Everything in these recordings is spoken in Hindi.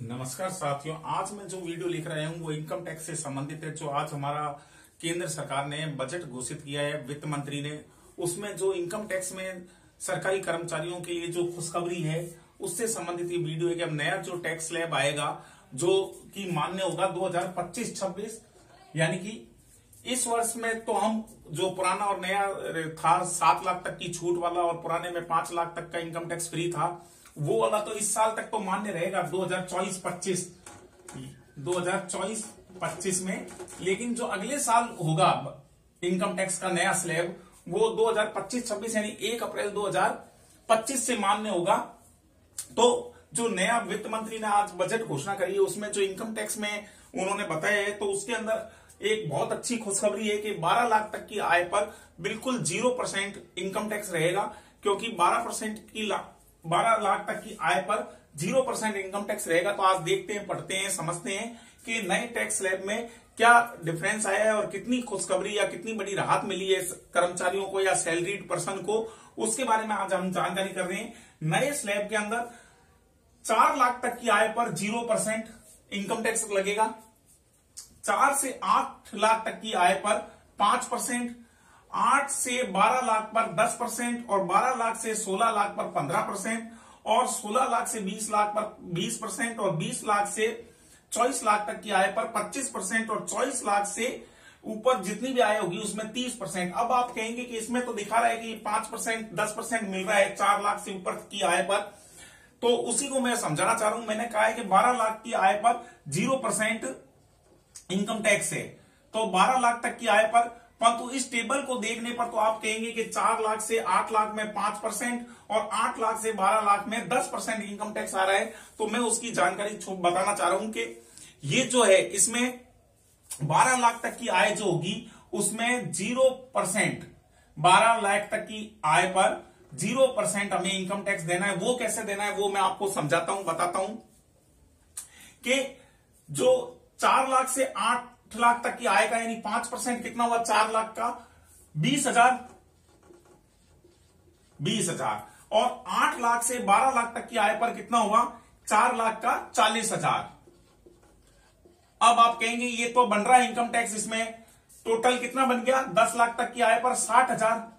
नमस्कार साथियों, आज मैं जो वीडियो लिख रहा हूं वो इनकम टैक्स से संबंधित है। जो आज हमारा केंद्र सरकार ने बजट घोषित किया है, वित्त मंत्री ने, उसमें जो इनकम टैक्स में सरकारी कर्मचारियों के लिए जो खुशखबरी है उससे संबंधित ये वीडियो है कि अब नया जो टैक्स स्लैब आएगा जो कि मान्य होगा 2025-26, यानी कि इस वर्ष में तो हम जो पुराना और नया था 7 लाख तक की छूट वाला और पुराने में 5 लाख तक का इनकम टैक्स फ्री था, वो वाला तो इस साल तक तो मान्य रहेगा 2024-25 में। लेकिन जो अगले साल होगा इनकम टैक्स का नया स्लैब वो 2025-26 यानी 1 अप्रैल 2025 से मान्य होगा। तो जो नया वित्त मंत्री ने आज बजट घोषणा करी है उसमें जो इनकम टैक्स में उन्होंने बताया है तो उसके अंदर एक बहुत अच्छी खुशखबरी है कि 12 लाख तक की आय पर बिल्कुल 0% इनकम टैक्स रहेगा, क्योंकि 12 लाख तक की आय पर 0% इनकम टैक्स रहेगा। तो आज देखते हैं, पढ़ते हैं, समझते हैं कि नए टैक्स स्लैब में क्या डिफरेंस आया है और कितनी खुशखबरी या कितनी बड़ी राहत मिली है कर्मचारियों को या सैलरीड पर्सन को, उसके बारे में आज हम जानकारी कर रहे हैं। नए स्लैब के अंदर 4 लाख तक की आय पर 0% इनकम टैक्स लगेगा, 4 से 8 लाख तक की आय पर 5%, 8 से 12 लाख पर 10% और 12 लाख से 16 लाख पर 15% और 16 लाख से 20 लाख पर 20% और 20 लाख से 24 लाख तक की आय पर 25% और 24 लाख से ऊपर जितनी भी आय होगी उसमें 30%। अब आप कहेंगे कि इसमें तो दिखा रहा है कि 5% 10% मिल रहा है 4 लाख से ऊपर की आय पर, तो उसी को मैं समझाना चाह रहा हूं। मैंने कहा है कि 12 लाख की आय पर 0% इनकम टैक्स है, तो 12 लाख तक की आय पर, परंतु इस टेबल को देखने पर तो आप कहेंगे कि 4 लाख से 8 लाख में 5% और 8 लाख से 12 लाख में 10% इनकम टैक्स आ रहा है। तो मैं उसकी जानकारी बताना चाह रहा हूं कि ये जो है इसमें 12 लाख तक की आय जो होगी उसमें 0%, 12 लाख तक की आय पर 0% हमें इनकम टैक्स देना है। वो कैसे देना है वो मैं आपको समझाता हूं, बताता हूं कि जो 4 लाख से 8 लाख तक की आय का यानी 5% कितना हुआ 4 लाख का 20,000 और 8 लाख से 12 लाख तक की आय पर कितना हुआ 4 लाख का 40,000। अब आप कहेंगे ये तो बन रहा है इनकम टैक्स, इसमें टोटल कितना बन गया 10 लाख तक की आय पर 60,000,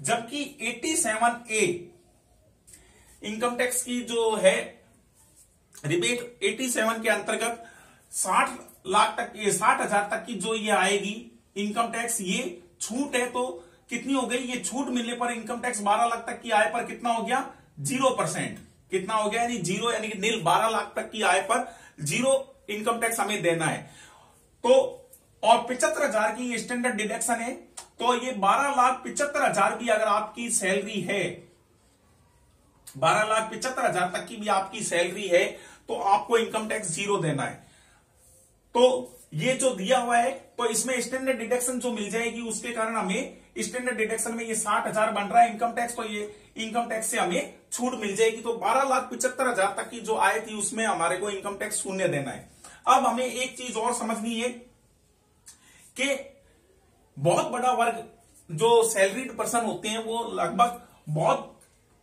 जबकि 87A इनकम टैक्स की जो है रिबेट 87 के अंतर्गत 60 लाख तक 60,000 तक की जो ये आएगी इनकम टैक्स, ये छूट है तो कितनी हो गई, ये छूट मिलने पर इनकम टैक्स 12 लाख तक की आय पर कितना हो गया 0%, कितना हो गया यानी 0 यानी कि नील 12 लाख तक की आय पर 0 इनकम टैक्स हमें देना है। तो और 75,000 की स्टैंडर्ड डिडक्शन है, तो ये 12,75,000 भी अगर आपकी सैलरी है, 12,75,000 तक की भी आपकी सैलरी है तो आपको इनकम टैक्स 0 देना है। तो ये जो दिया हुआ है तो इसमें स्टैंडर्ड डिडक्शन जो मिल जाएगी उसके कारण हमें स्टैंडर्ड डिडक्शन में ये 60,000 बन रहा है इनकम टैक्स, तो ये इनकम टैक्स से हमें छूट मिल जाएगी। तो 12,75,000 तक की जो आय थी उसमें हमारे को इनकम टैक्स शून्य देना है। अब हमें एक चीज और समझनी है कि बहुत बड़ा वर्ग जो सैलरीड पर्सन होते हैं वो लगभग बहुत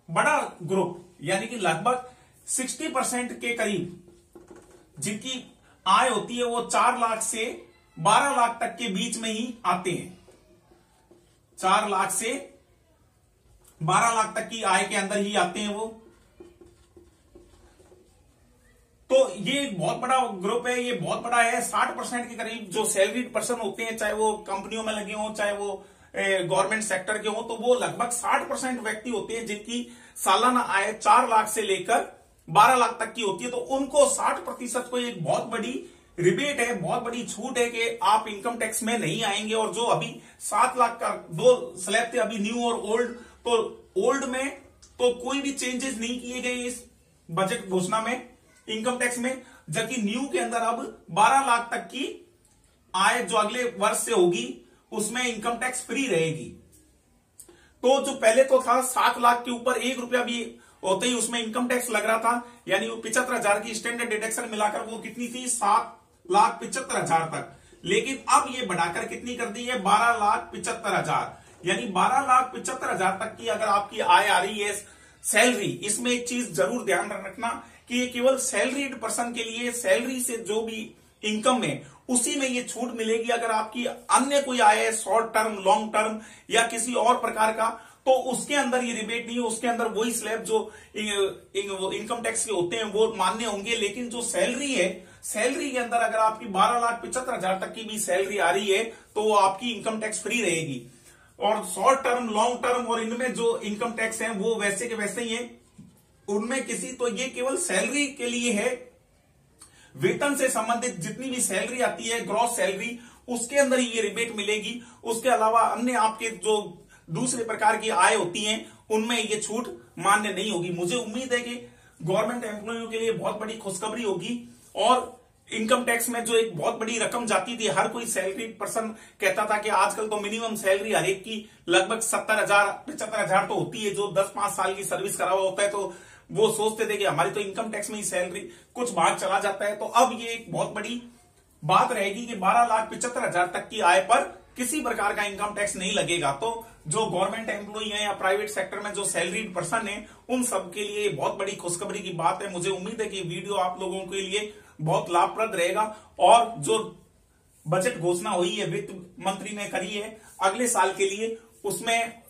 बड़ा ग्रुप यानी कि लगभग 60% के करीब जिनकी आय होती है वो 4 लाख से 12 लाख तक के बीच में ही आते हैं, 4 लाख से 12 लाख तक की आय के अंदर ही आते हैं वो। तो ये एक बहुत बड़ा ग्रुप है, ये बहुत बड़ा है। 60% के करीब जो सैलरीड पर्सन होते हैं, चाहे वो कंपनियों में लगे हों चाहे वो गवर्नमेंट सेक्टर के हों, तो वो लगभग 60% व्यक्ति होते हैं जिनकी सालाना आय 4 लाख से लेकर 12 लाख तक की होती है। तो उनको 60% को एक बहुत बड़ी रिबेट है, बहुत बड़ी छूट है कि आप इनकम टैक्स में नहीं आएंगे। और जो अभी 7 लाख का 2 स्लैब थे, अभी न्यू और ओल्ड, तो ओल्ड में तो कोई भी चेंजेस नहीं किए गए इस बजट घोषणा में इनकम टैक्स में, जबकि न्यू के अंदर अब 12 लाख तक की आय जो अगले वर्ष से होगी उसमें इनकम टैक्स फ्री रहेगी। तो जो पहले तो था 7 लाख के ऊपर 1 रुपया भी होते ही उसमें इनकम टैक्स लग रहा था, यानी 75,000 की स्टैंडर्ड डिडक्शन मिलाकर वो कितनी थी 7,75,000 तक। लेकिन अब ये बढ़ाकर कितनी कर दी है 12,75,000, यानी 12,75,000 तक की अगर आपकी आय आ रही है सैलरी, इसमें एक चीज जरूर ध्यान रखना कि ये केवल सैलरीड पर्सन के लिए, सैलरी से जो भी इनकम है उसी में ये छूट मिलेगी। अगर आपकी अन्य कोई आय है, शॉर्ट टर्म, लॉन्ग टर्म या किसी और प्रकार का, तो उसके अंदर ये रिबेट नहीं है। उसके अंदर वही स्लैब जो इनकम टैक्स के होते हैं वो मान्य होंगे। लेकिन जो सैलरी है, सैलरी के अंदर अगर आपकी 12,75,000 तक की भी सैलरी आ रही है तो वो आपकी इनकम टैक्स फ्री रहेगी। और शॉर्ट टर्म, लॉन्ग टर्म और इनमें जो इनकम टैक्स है वो वैसे के वैसे ही है। उनमें किसी, तो ये केवल सैलरी के लिए है। वेतन से संबंधित जितनी भी सैलरी आती है, ग्रॉस सैलरी, उसके अंदर ही ये रिबेट मिलेगी। उसके अलावा अन्य आपके जो दूसरे प्रकार की आय होती हैं उनमें ये छूट मान्य नहीं होगी। मुझे उम्मीद है कि गवर्नमेंट एम्प्लॉइयों के लिए बहुत बड़ी खुशखबरी होगी। और इनकम टैक्स में जो एक बहुत बड़ी रकम जाती थी, हर कोई सैलरी पर्सन कहता था कि आजकल तो मिनिमम सैलरी हर एक की लगभग 70,000 75,000 तो होती है। जो 10-5 साल की सर्विस करा हुआ होता है तो वो सोचते थे कि हमारी तो इनकम टैक्स में ही सैलरी कुछ भाग चला जाता है। तो अब ये एक बहुत बड़ी बात रहेगी कि 12,75,000 तक की आय पर किसी प्रकार का इनकम टैक्स नहीं लगेगा। तो जो गवर्नमेंट एम्प्लॉई है या प्राइवेट सेक्टर में जो सैलरीड पर्सन है उन सब के लिए बहुत बड़ी खुशखबरी की बात है। मुझे उम्मीद है कि वीडियो आप लोगों के लिए बहुत लाभप्रद रहेगा। और जो बजट घोषणा हुई है, वित्त मंत्री ने करी है अगले साल के लिए, उसमें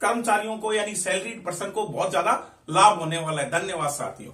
कर्मचारियों को यानी सैलरीड पर्सन को बहुत ज्यादा लाभ होने वाला है। धन्यवाद साथियों।